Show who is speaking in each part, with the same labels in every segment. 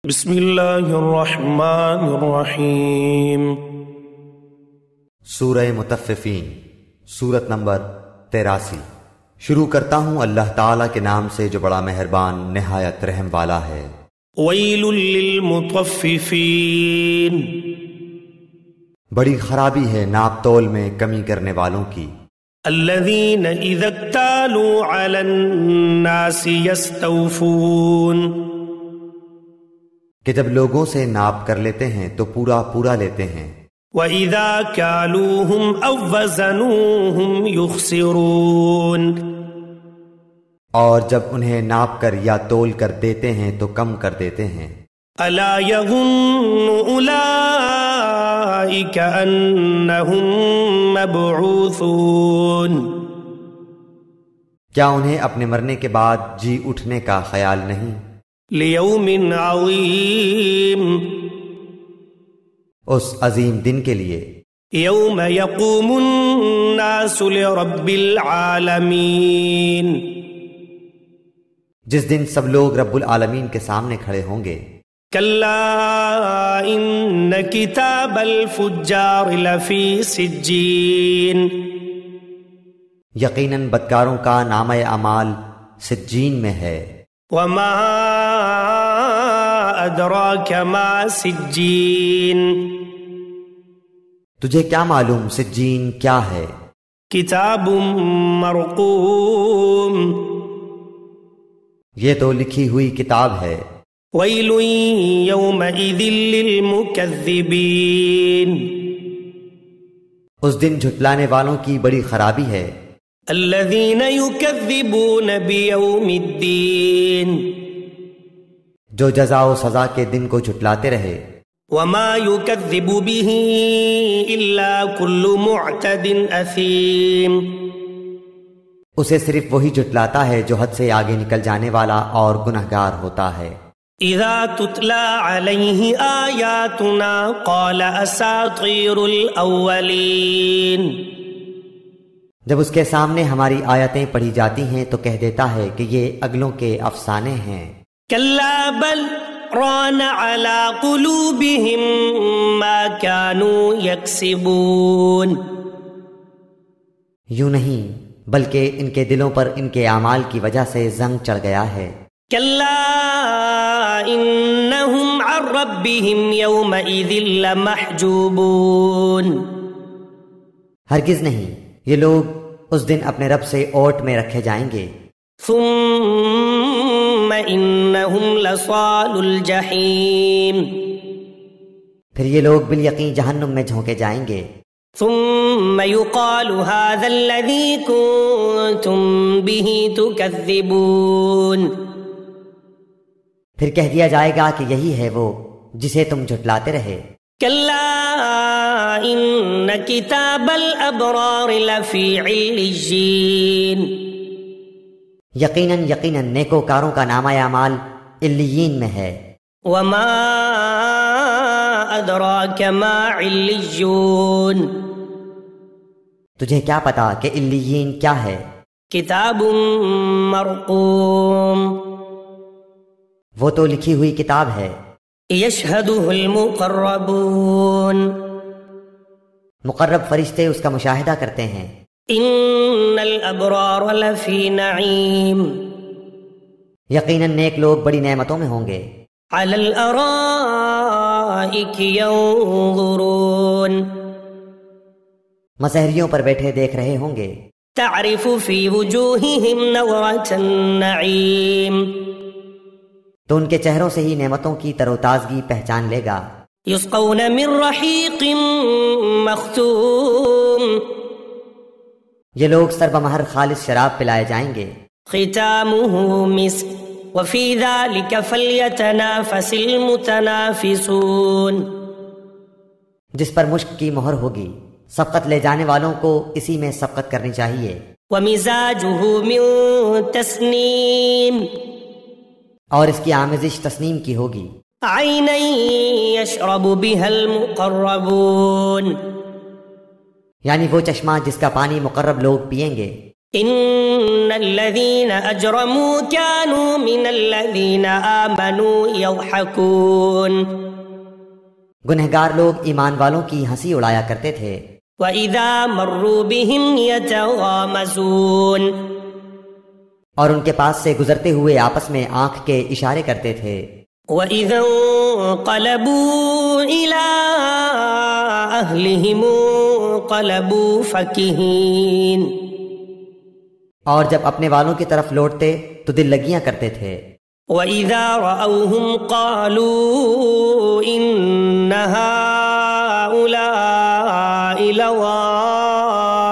Speaker 1: بسم اللہ الرحمن الرحیم۔
Speaker 2: سورہ مطففین، سورت نمبر 83۔ شروع کرتا ہوں اللہ تعالیٰ کے نام سے جو بڑا مہربان نہایت رحم والا ہے۔
Speaker 1: ویل للمطففین،
Speaker 2: بڑی خرابی ہے ناپ تول میں کمی کرنے والوں کی۔
Speaker 1: الذین اذا اکتالوا علی الناس یستوفون،
Speaker 2: کہ جب لوگوں سے ناپ کر لیتے ہیں تو پورا پورا لیتے ہیں۔
Speaker 1: وَإِذَا كَالُوهُمْ أَوْ وَّزَنُوهُمْ يُخْسِرُونَ،
Speaker 2: اور جب انہیں ناپ کر یا تول کر دیتے ہیں تو کم کر دیتے ہیں۔
Speaker 1: أَلَا يَظُنُّ أُولَئِكَ أَنَّهُمْ مَبْعُوثُونَ،
Speaker 2: کیا انہیں اپنے مرنے کے بعد جی اٹھنے کا خیال نہیں؟
Speaker 1: لِيَوْمٍ عَظِيمٍ،
Speaker 2: اس عظیم دن کے لیے،
Speaker 1: يَوْمَ يَقُومُ النَّاسُ لِرَبِّ الْعَالَمِينَ،
Speaker 2: جس دن سب لوگ رب العالمین کے سامنے کھڑے ہوں گے۔
Speaker 1: كَلَّا إِنَّ كِتَابَ الْفُجَّارِ لَفِي سِجِّينٍ،
Speaker 2: یقیناً بدکاروں کا نامہ اعمال سجین میں ہے۔
Speaker 1: وَمَا أَدْرَاكَ مَا سِجِّينٌ،
Speaker 2: تجھے کیا معلوم سجین کیا ہے؟
Speaker 1: کتاب مرقوم،
Speaker 2: یہ تو لکھی ہوئی کتاب ہے۔
Speaker 1: ویل یومئذ للمکذبین،
Speaker 2: اس دن جھٹلانے والوں کی بڑی خرابی ہے۔
Speaker 1: الذین یکذبون بیوم الدین،
Speaker 2: جو جزا و سزا کے دن کو جھٹلاتے رہے۔
Speaker 1: وما یکذب به الا کل معتد اثیم،
Speaker 2: اسے صرف وہی جھٹلاتا ہے جو حد سے آگے نکل جانے والا اور گنہگار ہوتا ہے۔
Speaker 1: اذا تتلی علیہ آیاتنا قال اساطیر الاولین،
Speaker 2: جب اس کے سامنے ہماری آیتیں پڑھی جاتی ہیں تو کہہ دیتا ہے کہ یہ اگلوں کے افسانے ہیں۔
Speaker 1: کلا بل ران علی قلوبہم ما كانوا یکسبون،
Speaker 2: یوں نہیں بلکہ ان کے دلوں پر ان کے اعمال کی وجہ سے زنگ چڑھ گیا ہے۔
Speaker 1: کلا انہم عن ربہم یومئذ لمحجوبون،
Speaker 2: ہرگز نہیں، یہ لوگ اس دن اپنے رب سے اوٹ میں رکھے جائیں گے۔
Speaker 1: ثم انہم لصال الجحیم،
Speaker 2: پھر یہ لوگ بالیقین جہنم میں جھونکے جائیں گے۔
Speaker 1: ثم يقال هذا الذي كنتم به تكذبون،
Speaker 2: پھر کہہ دیا جائے گا کہ یہی ہے وہ جسے تم جھٹلاتے رہے۔
Speaker 1: كلا ان كتاب الابرار لفی علیین،
Speaker 2: یقیناً نیکوکاروں کا نامہ اعمال علیین میں ہے۔
Speaker 1: وما ادراک ما علیون،
Speaker 2: تجھے کیا پتا کہ علیین کیا ہے؟
Speaker 1: کتاب مرقوم،
Speaker 2: وہ تو لکھی ہوئی کتاب ہے۔
Speaker 1: یشہدہ المقربون،
Speaker 2: مقرب فرشتے اس کا مشاہدہ کرتے ہیں۔
Speaker 1: ان الابرار لفی نعیم،
Speaker 2: یقیناً نیک لوگ بڑی نعمتوں میں ہوں گے۔
Speaker 1: علی الارائک ینظرون،
Speaker 2: مسہریوں پر بیٹھے دیکھ رہے ہوں گے۔
Speaker 1: تعرف فی وجوہہم نظرۃ النعیم،
Speaker 2: تو ان کے چہروں سے ہی نعمتوں کی تر و تازگی پہچان لے گا۔
Speaker 1: یسقون من رحیق مختوم،
Speaker 2: یہ لوگ سربمہر خالص شراب پلائے جائیں گے۔
Speaker 1: ختامہ مسک وفی ذلک فلیتنافس المتنافسون،
Speaker 2: جس پر مشک کی مہر ہوگی سبقت لے جانے والوں کو اسی میں سبقت کرنی چاہیے۔
Speaker 1: ومزاجہ من تسنیم،
Speaker 2: اور اس کی آمیزش تسنیم کی ہوگی۔
Speaker 1: عینا یشرب بها المقربون،
Speaker 2: یعنی وہ چشمہ جس کا پانی مقرب لوگ پئیں گے۔
Speaker 1: إن الذين أجرموا كانوا من الذين آمنوا يضحكون
Speaker 3: گنہگار لوگ ایمان والوں کی ہنسی اڑایا کرتے تھے.
Speaker 1: وَإِذَا مَرُّوا بِهِمْ يَتَغَامَزُونَ
Speaker 3: اور ان کے پاس سے گزرتے ہوئے آپس میں آنکھ کے اشارے کرتے تھے.
Speaker 1: وَإِذَا انقلبوا إِلَىٰ أَهْلِهِمْ انقلبوا فَكِهِينَ
Speaker 3: اور جب اپنے والوں کی طرف لوٹتے تو دل لگیاں کرتے تھے.
Speaker 1: وَإِذَا رَأَوْهُمْ قَالُوا إِنَّ هَٰؤُلَاءِ لَضَالُّونَ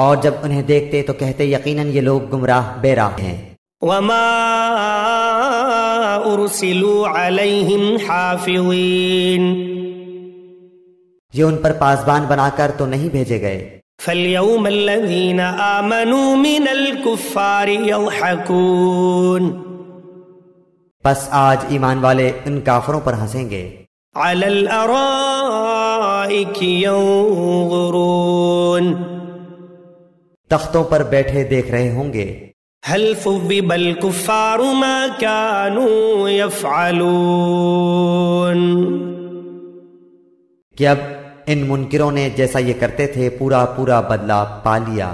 Speaker 3: اور جب انہیں دیکھتے تو کہتے یقیناً یہ لوگ گمراہ بے راہ ہیں.
Speaker 1: وَمَا أُرْسِلُوا عَلَيْهِمْ حَافِظِينَ
Speaker 3: یہ ان پر پاسبان بنا کر تو نہیں بھیجے گئے.
Speaker 1: فَالْيَوْمَ الَّذِينَ آمَنُوا مِنَ الْكُفَّارِ يَضْحَكُونَ
Speaker 3: پس آج ایمان والے ان کافروں پر ہنسیں گے.
Speaker 1: عَلَى الْأَرَائِكِ يَنظُرُونَ
Speaker 3: تختوں پر بیٹھے دیکھ رہے ہوں گے.
Speaker 1: هَلْ ثُوِّبَ الْكُفَّارُ مَا كَانُوا يَفْعَلُونَ
Speaker 3: کہ اب ان منکروں نے جیسا یہ کرتے تھے پورا پورا بدلہ پا لیا.